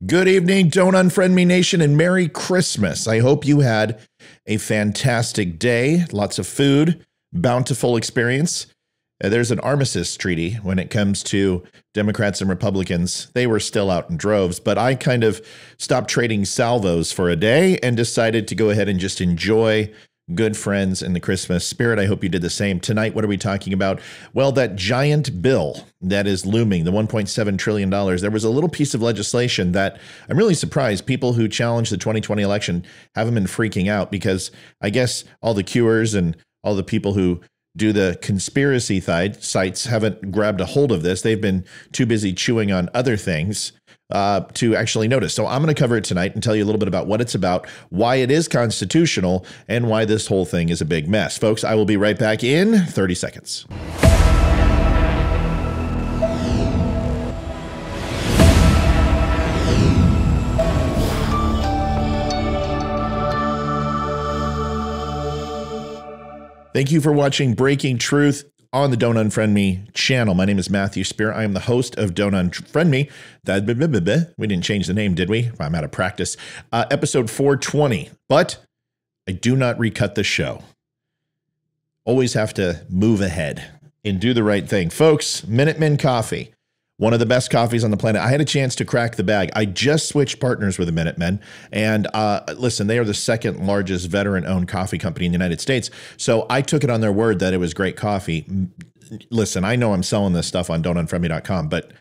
Good evening, Don't Unfriend Me Nation, and Merry Christmas. I hope you had a fantastic day, lots of food, bountiful experience. There's an armistice treaty when it comes to Democrats and Republicans. They were still out in droves, but I kind of stopped trading salvos for a day and decided to go ahead and just enjoy good friends in the Christmas spirit. I hope you did the same. Tonight, what are we talking about? Well, that giant bill that is looming, the $1.7 trillion, there was a little piece of legislation that I'm really surprised people who challenged the 2020 election haven't been freaking out, because I guess all the Qers and all the people who do the conspiracy sites haven't grabbed a hold of this. They've been too busy chewing on other things to actually notice. So I'm going to cover it tonight and tell you a little bit about what it's about, why it is constitutional, and why this whole thing is a big mess. Folks, I will be right back in 30 seconds. Thank you for watching Breaking Truth on the Don't Unfriend Me channel. My name is Matthew Spear. I am the host of Don't Unfriend Me. We didn't change the name, did we? I'm out of practice. Episode 420. But I do not recut the show. Always have to move ahead and do the right thing. Folks, Minutemen Coffee. One of the best coffees on the planet. I had a chance to crack the bag. I just switched partners with the Minutemen. And listen, they are the second largest veteran-owned coffee company in the United States. So I took it on their word that it was great coffee. Listen, I know I'm selling this stuff on don'tunfriendme.com, but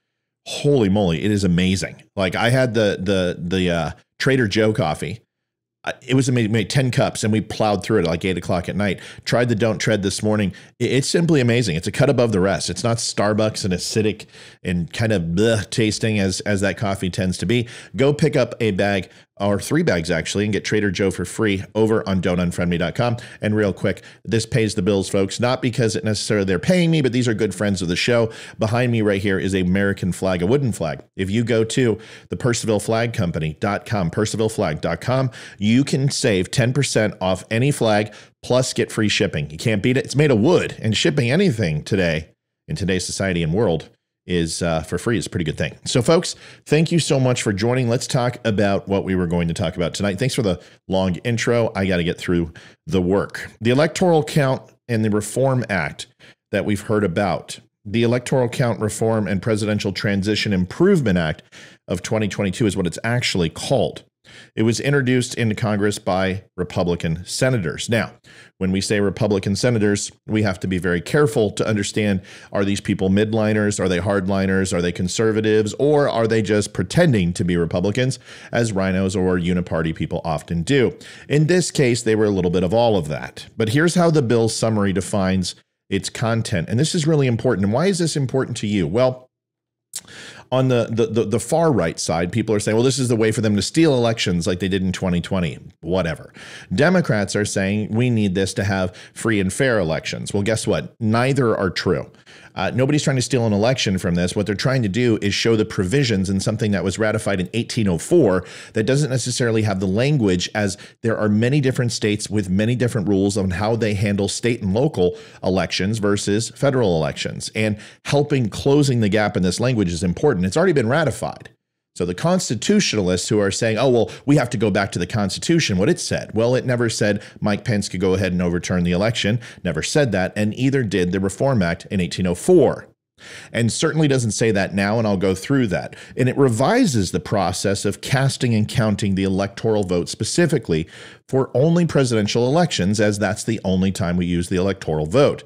holy moly, it is amazing. Like, I had the Trader Joe coffee. It was amazing. We made 10 cups and we plowed through it at like 8 o'clock at night. Tried the Don't Tread this morning. It's simply amazing. It's a cut above the rest. It's not Starbucks and acidic and kind of bleh tasting as that coffee tends to be. Go pick up a bag, or 3 bags actually, and get Trader Joe for free over on don'tunfriendme.com. And real quick, this pays the bills, folks, not because it necessarily they're paying me, but these are good friends of the show. Behind me right here is a American flag, a wooden flag. If you go to the PurcellvilleFlagCompany.com, PurcellvilleFlag.com, you can save 10% off any flag plus get free shipping. You can't beat it. It's made of wood, and shipping anything today in today's society and world is for free. Is a pretty good thing. So folks, thank you so much for joining. Let's talk about what we were going to talk about tonight. Thanks for the long intro. I got to get through the work. The Electoral Count and the Reform Act that we've heard about. The Electoral Count Reform and Presidential Transition Improvement Act of 2022 is what it's actually called. It was introduced into Congress by Republican senators. Now, when we say Republican senators, we have to be very careful to understand, are these people midliners? Are they hardliners? Are they conservatives? Or are they just pretending to be Republicans, as rhinos or uniparty people often do? In this case, they were a little bit of all of that. But here's how the bill's summary defines its content. And this is really important. And why is this important to you? Well, on the far right side, people are saying, well, this is the way for them to steal elections like they did in 2020, whatever. Democrats are saying we need this to have free and fair elections. Well, guess what? Neither are true. Nobody's trying to steal an election from this. What they're trying to do is show the provisions in something that was ratified in 1804 that doesn't necessarily have the language, as there are many different states with many different rules on how they handle state and local elections versus federal elections. And helping closing the gap in this language is important. It's already been ratified. So the constitutionalists who are saying, oh, well, we have to go back to the Constitution, what it said. Well, it never said Mike Pence could go ahead and overturn the election, never said that, and either did the Reform Act in 1804. And certainly doesn't say that now, and I'll go through that. And it revises the process of casting and counting the electoral vote specifically for only presidential elections, as that's the only time we use the electoral vote.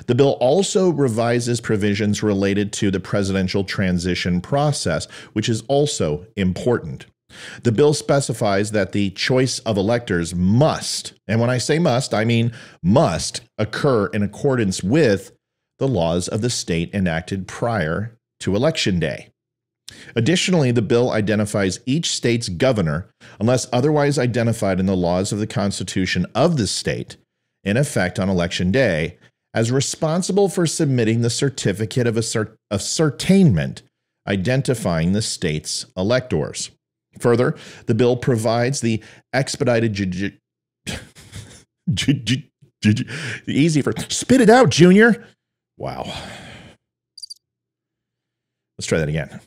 The bill also revises provisions related to the presidential transition process, which is also important. The bill specifies that the choice of electors must, and when I say must, I mean must, occur in accordance with the laws of the state enacted prior to Election Day. Additionally, the bill identifies each state's governor, unless otherwise identified in the laws of the Constitution of the state, in effect on Election Day, as responsible for submitting the certificate of ascertainment identifying the state's electors. Further, the bill provides the expedited easy for spit it out, Junior. Wow. Let's try that again.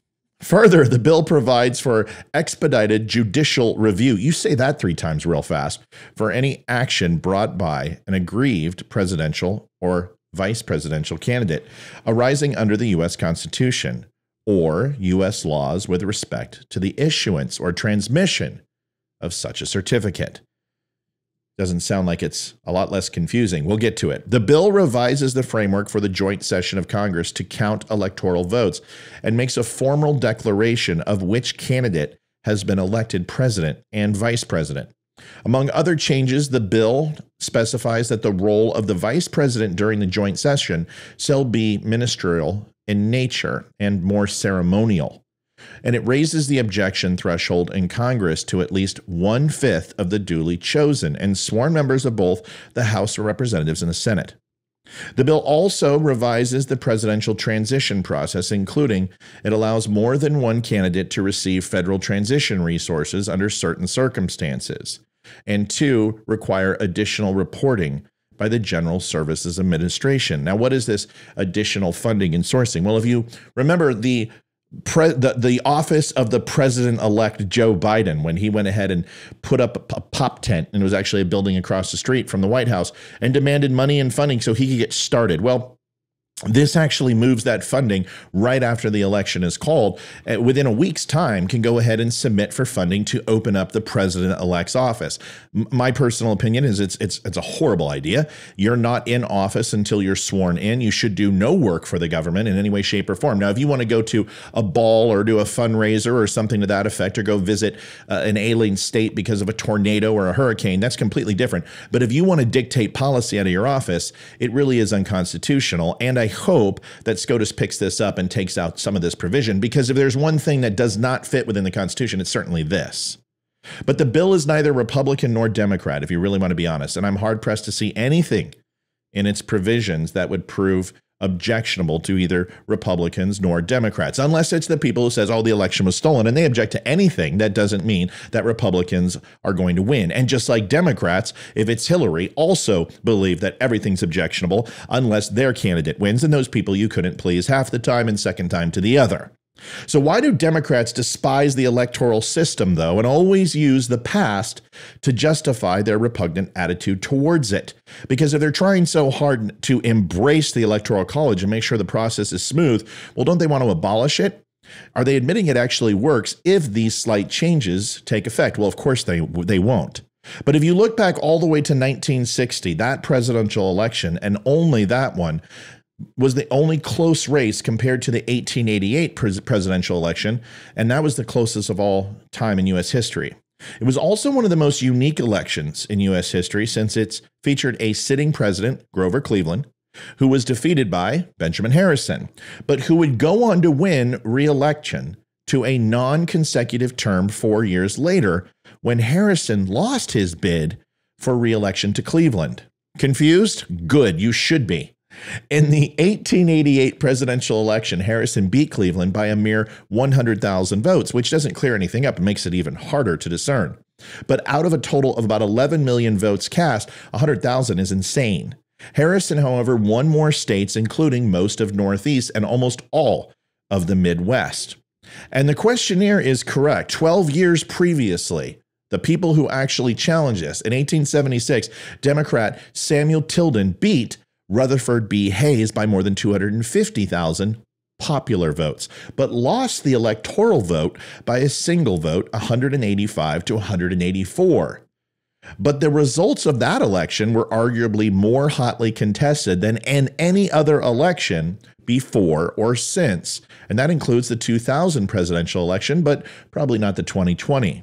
Further, the bill provides for expedited judicial review. You say that 3 times real fast. For any action brought by an aggrieved presidential or vice presidential candidate arising under the U.S. Constitution or U.S. laws with respect to the issuance or transmission of such a certificate. Doesn't sound like it's a lot less confusing. We'll get to it. The bill revises the framework for the joint session of Congress to count electoral votes and makes a formal declaration of which candidate has been elected president and vice president. Among other changes, the bill specifies that the role of the vice president during the joint session shall be ministerial in nature and more ceremonial. And it raises the objection threshold in Congress to at least 1/5 of the duly chosen and sworn members of both the House of Representatives and the Senate. The bill also revises the presidential transition process, including it allows more than one candidate to receive federal transition resources under certain circumstances, and 2, require additional reporting by the General Services Administration. Now, what is this additional funding and sourcing? Well, if you remember the office of the president-elect Joe Biden, when he went ahead and put up a pop tent, and it was actually a building across the street from the White House, and demanded money and funding so he could get started. Well, this actually moves that funding right after the election is called. Within a week's time, can go ahead and submit for funding to open up the president-elect's office. My personal opinion is it's a horrible idea. You're not in office until you're sworn in. You should do no work for the government in any way, shape, or form. Now, if you want to go to a ball or do a fundraiser or something to that effect, or go visit an alien state because of a tornado or a hurricane, that's completely different. But if you want to dictate policy out of your office, it really is unconstitutional. And I hope that SCOTUS picks this up and takes out some of this provision, because if there's one thing that does not fit within the Constitution, it's certainly this. But the bill is neither Republican nor Democrat, if you really want to be honest, and I'm hard-pressed to see anything in its provisions that would prove objectionable to either Republicans nor Democrats, unless it's the people who says, oh, the election was stolen, and they object to anything. That doesn't mean that Republicans are going to win. And just like Democrats, if it's Hillary, also believe that everything's objectionable unless their candidate wins, and those people you couldn't please half the time and second time to the other. So why do Democrats despise the electoral system, though, and always use the past to justify their repugnant attitude towards it? Because if they're trying so hard to embrace the Electoral College and make sure the process is smooth, well, don't they want to abolish it? Are they admitting it actually works if these slight changes take effect? Well, of course they won't. But if you look back all the way to 1960, that presidential election, and only that one, was the only close race compared to the 1888 presidential election, and that was the closest of all time in U.S. history. It was also one of the most unique elections in U.S. history, since it featured a sitting president, Grover Cleveland, who was defeated by Benjamin Harrison, but who would go on to win re-election to a non-consecutive term 4 years later, when Harrison lost his bid for re-election to Cleveland. Confused? Good, you should be. In the 1888 presidential election, Harrison beat Cleveland by a mere 100,000 votes, which doesn't clear anything up and makes it even harder to discern. But out of a total of about 11 million votes cast, 100,000 is insane. Harrison, however, won more states, including most of Northeast and almost all of the Midwest. And the questionnaire is correct. 12 years previously, the people who actually challenged this, in 1876, Democrat Samuel Tilden beat Rutherford B. Hayes by more than 250,000 popular votes, but lost the electoral vote by a single vote, 185 to 184. But the results of that election were arguably more hotly contested than in any other election before or since, and that includes the 2000 presidential election, but probably not the 2020.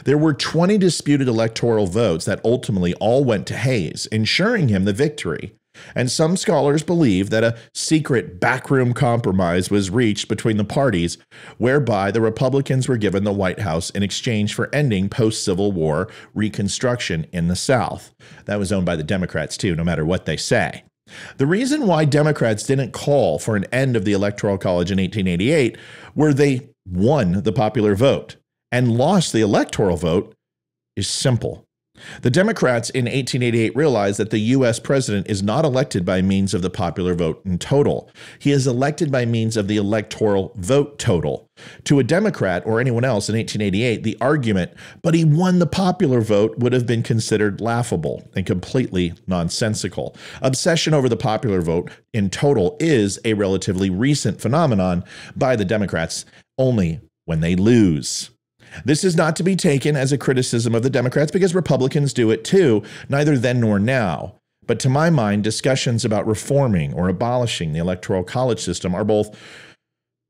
There were 20 disputed electoral votes that ultimately all went to Hayes, ensuring him the victory. And some scholars believe that a secret backroom compromise was reached between the parties, whereby the Republicans were given the White House in exchange for ending post-Civil War Reconstruction in the South. That was owned by the Democrats, too, no matter what they say. The reason why Democrats didn't call for an end of the Electoral College in 1888 were they won the popular vote and lost the electoral vote is simple. The Democrats in 1888 realized that the U.S. president is not elected by means of the popular vote in total. He is elected by means of the electoral vote total. To a Democrat or anyone else in 1888, the argument, but he won the popular vote, would have been considered laughable and completely nonsensical. Obsession over the popular vote in total is a relatively recent phenomenon by the Democrats only when they lose. This is not to be taken as a criticism of the Democrats because Republicans do it too, neither then nor now. But to my mind, discussions about reforming or abolishing the Electoral College system are both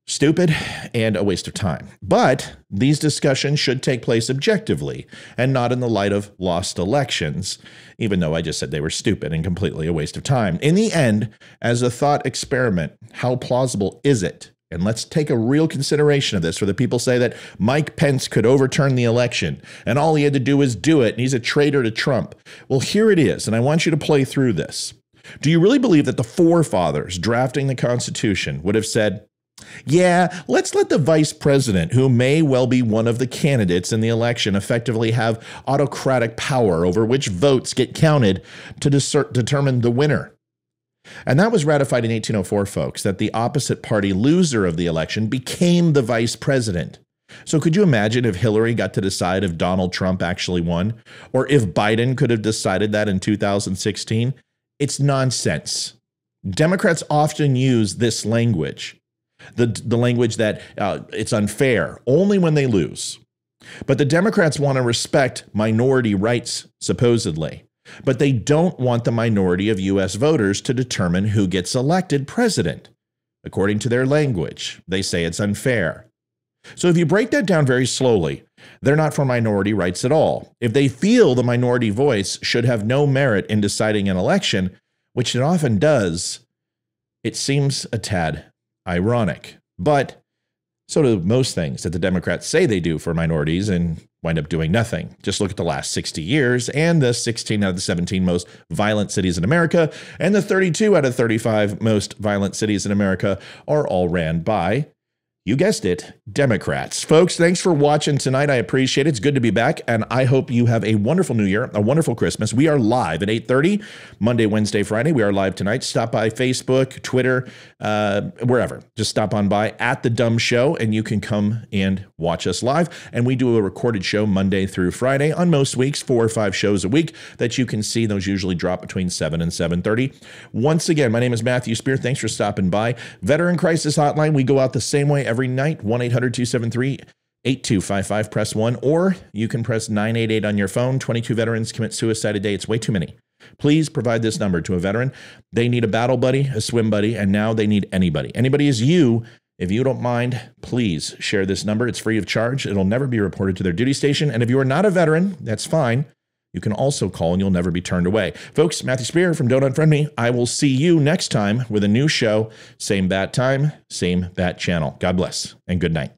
stupid and a waste of time. But these discussions should take place objectively and not in the light of lost elections, even though I just said they were stupid and completely a waste of time. In the end, as a thought experiment, how plausible is it? And let's take a real consideration of this for the people say that Mike Pence could overturn the election and all he had to do was do it and he's a traitor to Trump. Well, here it is, and I want you to play through this. Do you really believe that the forefathers drafting the Constitution would have said, yeah, let's let the vice president, who may well be one of the candidates in the election, effectively have autocratic power over which votes get counted to determine the winner? And that was ratified in 1804, folks, that the opposite party loser of the election became the vice president. So could you imagine if Hillary got to decide if Donald Trump actually won, or if Biden could have decided that in 2016? It's nonsense. Democrats often use this language, the language that it's unfair, only when they lose. But the Democrats want to respect minority rights, supposedly. But they don't want the minority of U.S. voters to determine who gets elected president. According to their language, they say it's unfair. So if you break that down very slowly, they're not for minority rights at all. If they feel the minority voice should have no merit in deciding an election, which it often does, it seems a tad ironic. But so do most things that the Democrats say they do for minorities and wind up doing nothing. Just look at the last 60 years and the 16 out of the 17 most violent cities in America and the 32 out of 35 most violent cities in America are all ran by, you guessed it, Democrats. Folks, thanks for watching tonight. I appreciate it. It's good to be back, and I hope you have a wonderful New Year, a wonderful Christmas. We are live at 8:30, Monday, Wednesday, Friday. We are live tonight. Stop by Facebook, Twitter, wherever. Just stop on by at The DUM Show, and you can come and watch us live. And we do a recorded show Monday through Friday on most weeks, 4 or 5 shows a week that you can see. Those usually drop between 7 and 7:30. Once again, my name is Matthew Spear. Thanks for stopping by. Veteran Crisis Hotline, we go out the same way every night, 1-800-273-8255, press 1, or you can press 988 on your phone. 22 veterans commit suicide a day. It's way too many. Please provide this number to a veteran. They need a battle buddy, a swim buddy, and now they need anybody. Anybody is you. If you don't mind, please share this number. It's free of charge. It'll never be reported to their duty station. And if you are not a veteran, that's fine. You can also call and you'll never be turned away. Folks, Matthew Spear from Don't Unfriend Me. I will see you next time with a new show. Same bat time, same bat channel. God bless and good night.